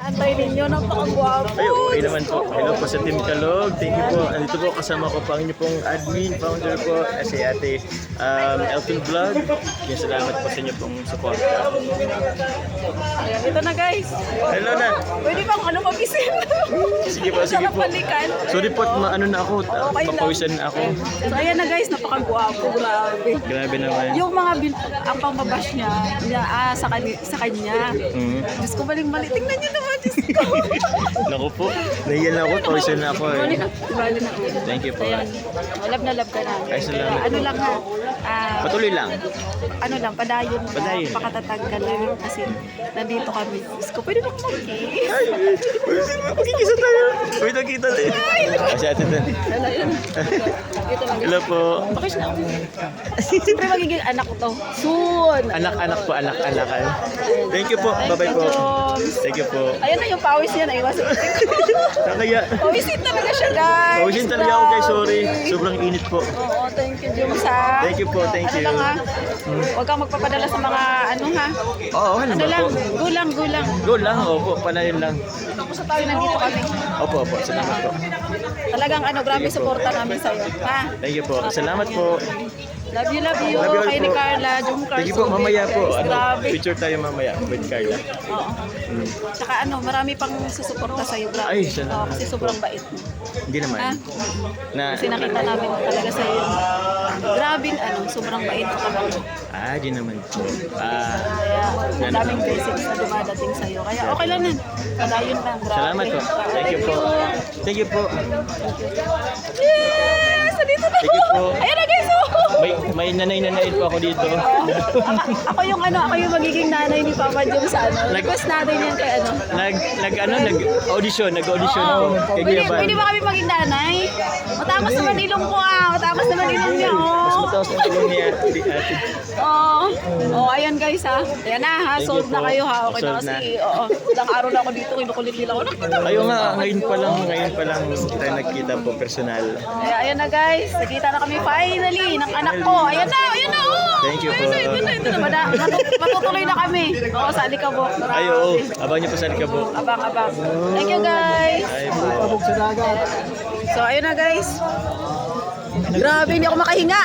Antay ninyo, napakagwapo. Ay, okay naman po. Hello po sa Team Kalog. Thank you po. Andito po kasama ko pa ang inyo pong admin, founder po, si Ate Elton Vlog. Yung salamat po sa inyo pong support. Ayan, ito na guys. Hello na. Pwede bang mag-isin? Sige po, sige po. Balikan. Sorry po, ano na ako, Okay lang. papawisan na ako. So ayan na guys, napakagwapo, grabe. Grabe naman. Yung mga ang pangbabash niya, sa kanya. Diyos ko, maling-mali. Tingnan niyo naman, Diyos ko. Naku po, nahiyan na ako, pawisan na ako. Bali na. Thank you po. Ayan, love na love ka na. Ay, salamat. Ano lang ha, Patuloy lang. ano lang, padayon na, Padayon. pakatatag ka lang kasi nandito kami. Diyos ko, pwede ba mag-kiss? Ay, magkikisa tayo. Uy, nakita tayo. Kasi ate doon. Hello, yun. Dito lang. Hello po. Bakit na ako? Siyempre magiging anak ko to. Soon. Anak-anak po, anak-anak. Thank you po. Bye-bye po. Thank you po. Ayun na yung pawis niya, naiwas. Nakaya. Pawisin talaga siya, guys. Pawisin talaga ako guys, sorry. Sobrang init po. Oo, thank you, Jums, ha. Thank you po, thank you. Ano lang, ha? Huwag kang magpapadala sa mga, ano, ha? Oo, ano Ano ba lang, po? gulang. Go lang, opo, panayon lang. Tapos sa tayo, nandito kami. Opo, opo, salamat po. Talagang, grabe suporta namin sa'yo, ha? Thank you po. Salamat po. Love you. Love you all Kay ni po. Carla, Jum Carson. Thank you po, mamaya po. Guys, grabe. Picture tayo mamaya with Carla. Oo. Tsaka marami pang susuporta sa'yo, grabe. Ay, salamat Oo, kasi sobrang bait mo. Hindi naman. Ha? Na, Kasi nakita namin talaga sa'yo. Grabing sobrang bait mo talaga. di naman po. Kaya ang daming blessings na dumadating sa'yo. Kaya okay lang nun. Padayon lang. Grabe. Salamat po. Thank you po. Thank you po. Yes! Nandito na Thank you po. Ayan na guys! May nanay-nanay po ako dito. Ako yung magiging nanay ni Papa Jom sa request natin yan kay Nag-audition ako. Kay Kuya Van. Pwede ba kami maging nanay? Matapos naman ilong ko Matapos naman ilong niya Mas mataas ang tulong niya. Ayan guys Ayan na ha. Thank Solve you na po. kayo ha. Okay na Solve kasi. Ilang araw na ako dito. Kinukulit nila ako. Ayo nga, ngayon pa lang tayo nagkita po personal. Ayan na guys. Nakita na kami finally ng anak ko. Ayan na. Thank you po. Ito na. Matutuloy na kami. Sa Alikabok. Ay, oo. Abang niyo po sa Alikabok. Abang. Thank you guys. Ay po. So ayun na guys. Grabe, hindi ako makahinga.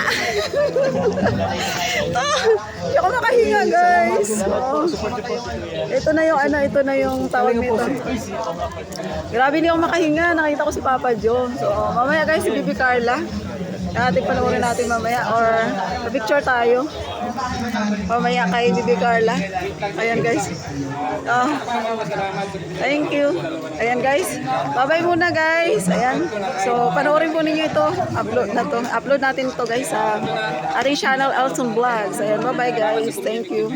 Hindi ako makahinga guys. Ito na yung tawag nito. Grabe, hindi ako makahinga. Nakita ko si Papa Joe. So mamaya guys, si Bibi Carla. Ating panoorin natin mamaya or picture tayo. Mamaya kay Bibi Carla. Ayan guys. Thank you. Ayan guys. Bye-bye muna guys. Ayan. So panoorin po ninyo ito. Upload natin ito guys sa ating channel Elton Vlogs. Ayan. Bye-bye guys. Thank you.